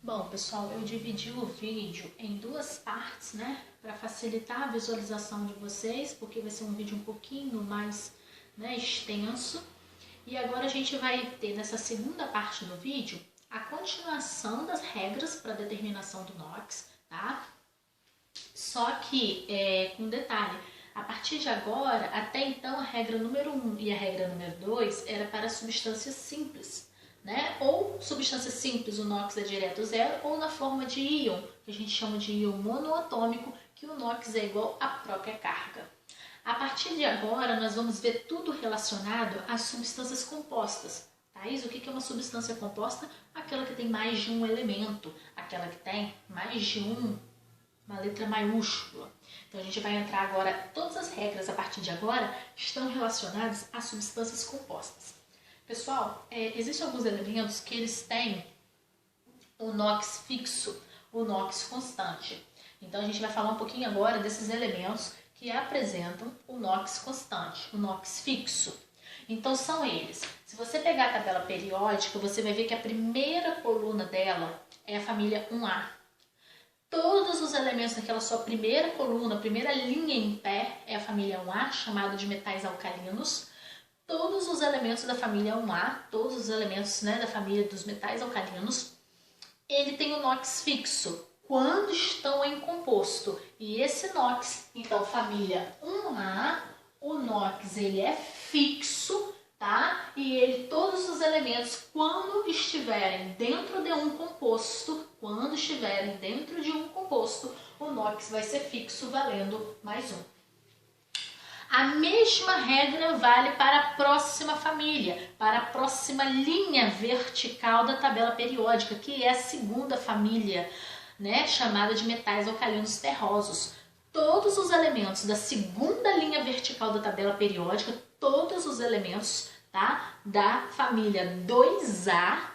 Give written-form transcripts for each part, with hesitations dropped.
Bom, pessoal, eu dividi o vídeo em duas partes, né, para facilitar a visualização de vocês, porque vai ser um vídeo um pouquinho mais, né, extenso. E agora a gente vai ter nessa segunda parte do vídeo a continuação das regras para determinação do NOx, tá? Só que, com detalhe, a partir de agora, até então a regra número 1 e a regra número 2 era para substâncias simples, né? Ou substância simples, o NOx é direto zero, ou na forma de íon, que a gente chama de íon monoatômico, que o NOx é igual à própria carga. A partir de agora, nós vamos ver tudo relacionado às substâncias compostas. Thais, o que é uma substância composta? Aquela que tem mais de um elemento, aquela que tem mais de uma letra maiúscula. Então a gente vai entrar agora, todas as regras a partir de agora estão relacionadas a substâncias compostas. Pessoal, existem alguns elementos que eles têm o NOx fixo, o NOx constante. Então a gente vai falar um pouquinho agora desses elementos que apresentam o NOx constante, o NOx fixo. Então são eles. Se você pegar a tabela periódica, você vai ver que a primeira coluna dela é a família 1A. Todos os elementos daquela sua primeira coluna, primeira linha em pé, é a família 1A, chamada de metais alcalinos. Todos os elementos da família 1A, todos os elementos, né, da família dos metais alcalinos, ele tem o NOx fixo quando estão em composto. E esse NOx, então, família 1A, o NOx ele é fixo, tá? E todos os elementos, quando estiverem dentro de um composto, o NOx vai ser fixo, valendo mais 1. A mesma regra vale para a próxima família, para a próxima linha vertical da tabela periódica, que é a segunda família, né, chamada de metais alcalinos terrosos. Todos os elementos da segunda linha vertical da tabela periódica, todos os elementos, tá, da família 2A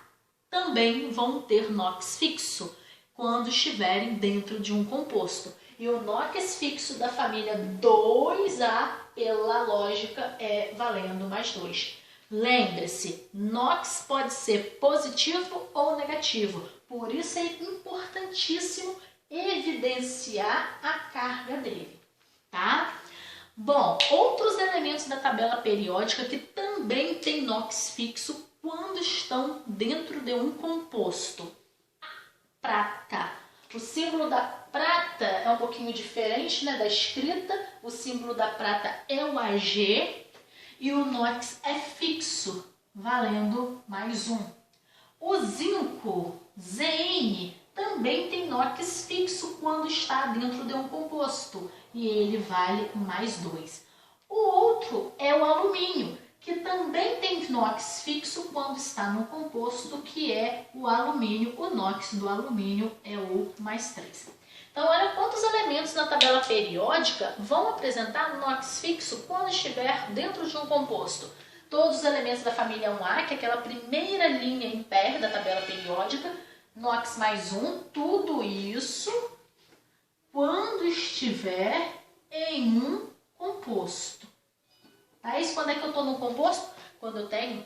também vão ter NOx fixo quando estiverem dentro de um composto. E o NOx fixo da família 2A, pela lógica, é valendo mais 2. Lembre-se, NOx pode ser positivo ou negativo. Por isso é importantíssimo evidenciar a carga dele, tá? Bom, outros elementos da tabela periódica que também tem NOx fixo quando estão dentro de um composto. Prata. O símbolo da prata é um pouquinho diferente, né, da escrita. O símbolo da prata é o Ag e o NOx é fixo, valendo mais 1. O zinco, Zn, também tem NOx fixo quando está dentro de um composto e ele vale mais 2. O outro é o alumínio, que também tem NOx fixo quando está no composto, que é o alumínio. O NOx do alumínio é o mais 3. Então, olha quantos elementos na tabela periódica vão apresentar NOx fixo quando estiver dentro de um composto. Todos os elementos da família 1A, que é aquela primeira linha em pé da tabela periódica, NOx mais 1, tudo isso quando estiver em um composto. Tá? Isso quando é que eu estou num composto? Quando eu tenho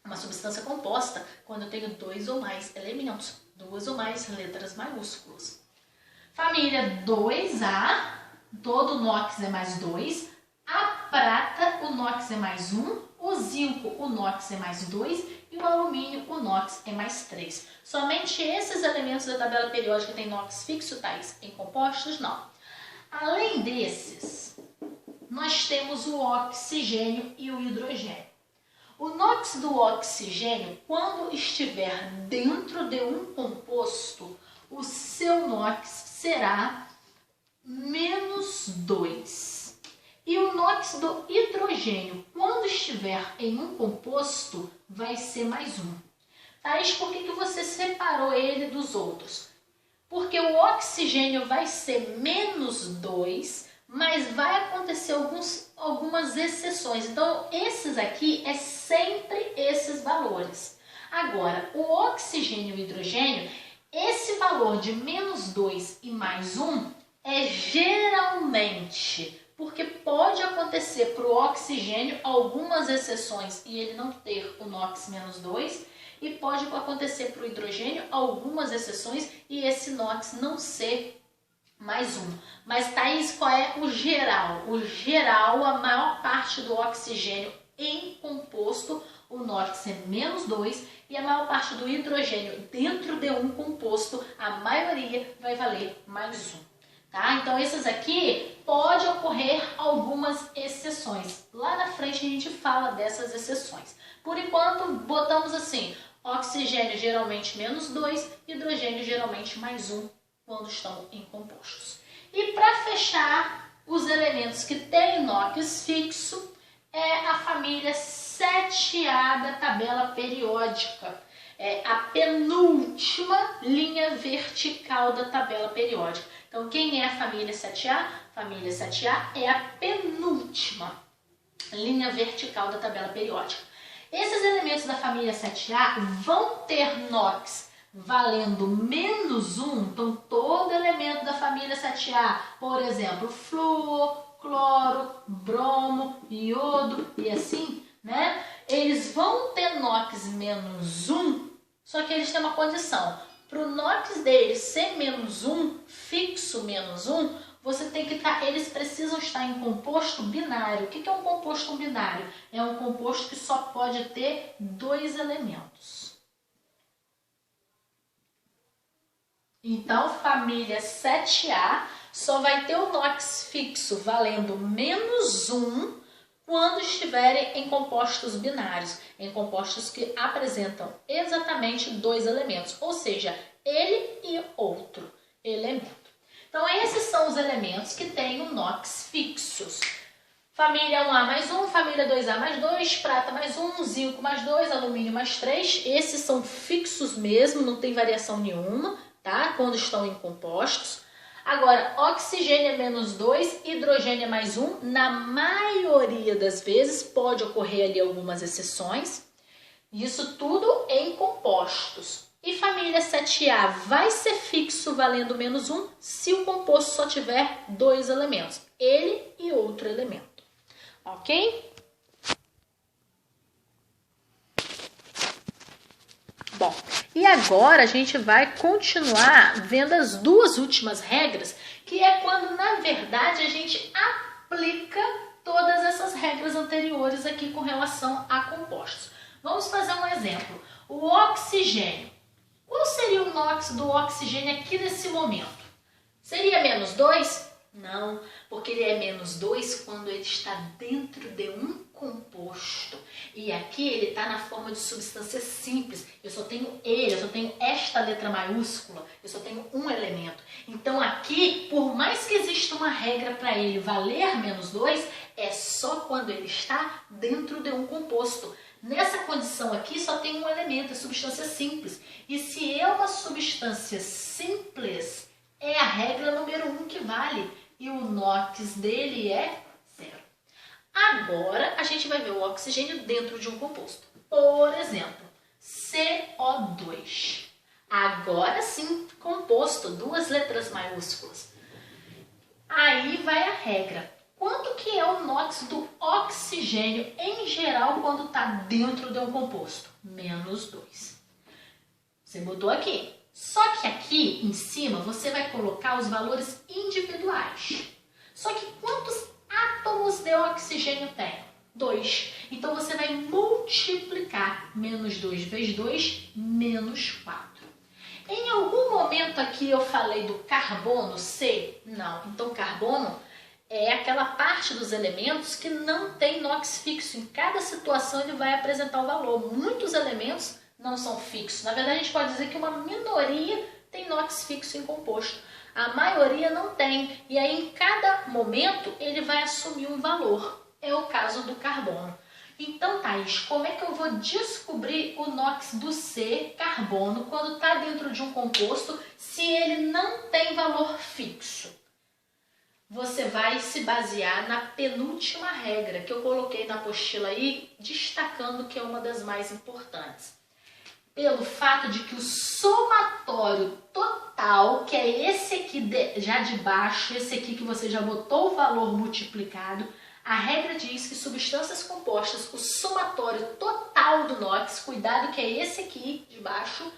uma substância composta, quando eu tenho 2 ou mais elementos, 2 ou mais letras maiúsculas. Família 2A, todo NOx é mais 2. A prata, o NOx é mais 1. O zinco, o NOx é mais 2. E o alumínio, o NOx é mais 3. Somente esses elementos da tabela periódica têm NOx fixo, Thais? Em compostos, não. Além desses, nós temos o oxigênio e o hidrogênio. O NOx do oxigênio, quando estiver dentro de um composto, o seu NOx será menos 2. E o NOx do hidrogênio, quando estiver em um composto, vai ser mais 1. Thais, por que você separou ele dos outros? Porque o oxigênio vai ser menos 2, mas vai acontecer algumas exceções. Então, esses aqui é sempre esses valores. Agora, o oxigênio e o hidrogênio, esse valor de menos 2 e mais 1 é geralmente Porque pode acontecer para o oxigênio algumas exceções e ele não ter o NOx menos 2, e pode acontecer para o hidrogênio algumas exceções e esse NOx não ser mais 1. Mas, Thaís, qual é o geral? O geral, a maior parte do oxigênio em composto, o NOx é menos 2, e a maior parte do hidrogênio dentro de um composto, a maioria vai valer mais 1. Tá? Então, esses aqui pode ocorrer algumas exceções. Lá na frente a gente fala dessas exceções. Por enquanto, botamos assim, oxigênio geralmente menos 2, hidrogênio geralmente mais 1, quando estão em compostos. E para fechar, os elementos que têm NOx fixo é a família 7A da tabela periódica. É a penúltima linha vertical da tabela periódica. Então, quem é a família 7A? Família 7A é a penúltima linha vertical da tabela periódica. Esses elementos da família 7A vão ter NOx valendo menos 1. Então, todo elemento da família 7A, por exemplo, flúor, cloro, bromo, iodo e assim, né? Eles vão ter NOx menos 1, só que eles têm uma condição. Para o NOx deles ser menos 1, fixo menos 1, você tem que estar, eles precisam estar em composto binário. O que é um composto binário? É um composto que só pode ter 2 elementos. Então, família 7A só vai ter o NOx fixo valendo menos 1 quando estiverem em compostos binários, em compostos que apresentam exatamente 2 elementos, ou seja, ele e outro elemento. Então, esses são os elementos que têm o NOx fixos. Família 1A mais 1, família 2A mais 2, prata mais 1, zinco mais 2, alumínio mais 3. Esses são fixos mesmo, não tem variação nenhuma, tá? Quando estão em compostos. Agora, oxigênio é menos 2, hidrogênio é mais 1. Na maioria das vezes, pode ocorrer ali algumas exceções. Isso tudo em compostos. E família 7A vai ser fixo valendo menos 1 se o composto só tiver 2 elementos, ele e outro elemento. Ok? Bom, e agora a gente vai continuar vendo as 2 últimas regras, que é quando, na verdade, a gente aplica todas essas regras anteriores aqui com relação a compostos. Vamos fazer um exemplo. O oxigênio. Qual seria o NOx do oxigênio aqui nesse momento? Seria menos 2? Não, porque ele é menos 2 quando ele está dentro de um composto. E aqui ele está na forma de substância simples. Eu só tenho ele, eu só tenho esta letra maiúscula, eu só tenho um elemento. Então aqui, por mais que exista uma regra para ele valer menos 2, é só quando ele está dentro de um composto. Nessa condição aqui só tem um elemento, é substância simples. E se é uma substância simples, é a regra número 1 que vale. E o NOx dele é 0. Agora a gente vai ver o oxigênio dentro de um composto. Por exemplo, CO2. Agora sim, composto, 2 letras maiúsculas. Aí vai a regra. Quanto que é o NOx do oxigênio em geral quando está dentro de um composto? Menos 2. Você botou aqui. Só que aqui em cima você vai colocar os valores individuais. Só que quantos átomos de oxigênio tem? 2. Então você vai multiplicar. Menos 2 vezes 2, menos 4. Em algum momento aqui eu falei do carbono C? Não. Então carbono é aquela parte dos elementos que não tem NOx fixo. Em cada situação ele vai apresentar o valor. Muitos elementos não são fixos. Na verdade, a gente pode dizer que uma minoria tem NOx fixo em composto. A maioria não tem. E aí, em cada momento, ele vai assumir um valor. É o caso do carbono. Então, Thaís, como é que eu vou descobrir o NOx do C, carbono, quando está dentro de um composto, se ele não tem valor fixo? Você vai se basear na penúltima regra que eu coloquei na apostila aí, destacando que é uma das mais importantes. pelo fato de que o somatório total, que é esse aqui já de baixo, esse aqui que você já botou o valor multiplicado, a regra diz que substâncias compostas, o somatório total do NOx, cuidado que é esse aqui de baixo,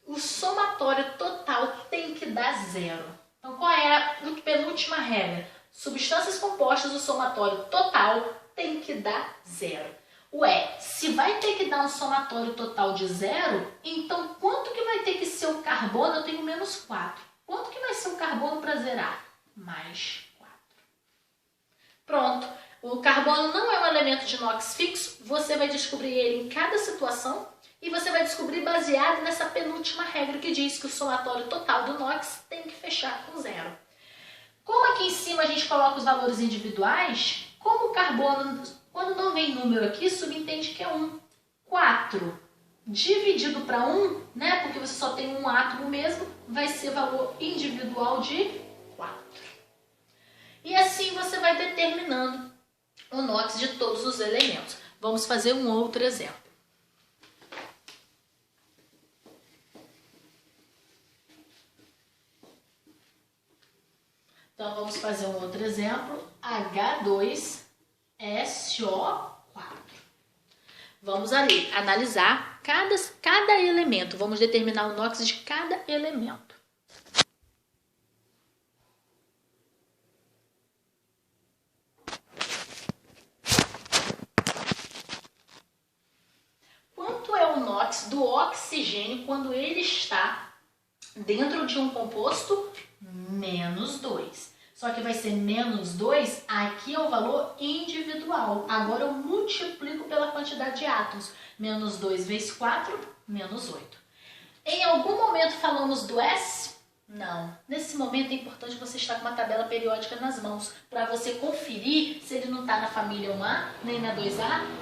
o somatório total tem que dar zero. Então qual é a penúltima regra? Substâncias compostas, o somatório total tem que dar zero. Ué, se vai ter que dar um somatório total de zero, então quanto que vai ter que ser o carbono? Eu tenho menos 4. Quanto que vai ser o carbono para zerar? Mais 4. Pronto. O carbono não é um elemento de NOx fixo. Você vai descobrir ele em cada situação e você vai descobrir baseado nessa penúltima regra que diz que o somatório total do NOx tem que fechar com zero. Como aqui em cima a gente coloca os valores individuais, como o carbono... Quando não vem número aqui, subentende que é 1. 4 dividido para 1, né? Porque você só tem um átomo mesmo, vai ser valor individual de 4. E assim você vai determinando o NOx de todos os elementos. Vamos fazer um outro exemplo. Então vamos fazer um outro exemplo. H2SO4. Vamos ali analisar cada elemento. Vamos determinar o NOx de cada elemento. Quanto é o NOx do oxigênio quando ele está dentro de um composto? Menos 2. Só que vai ser menos 2, aqui é o valor individual. Agora eu multiplico pela quantidade de átomos. Menos 2 vezes 4, menos 8. Em algum momento falamos do S? Não. Nesse momento é importante você estar com uma tabela periódica nas mãos, para você conferir se ele não está na família 1A, nem na 2A,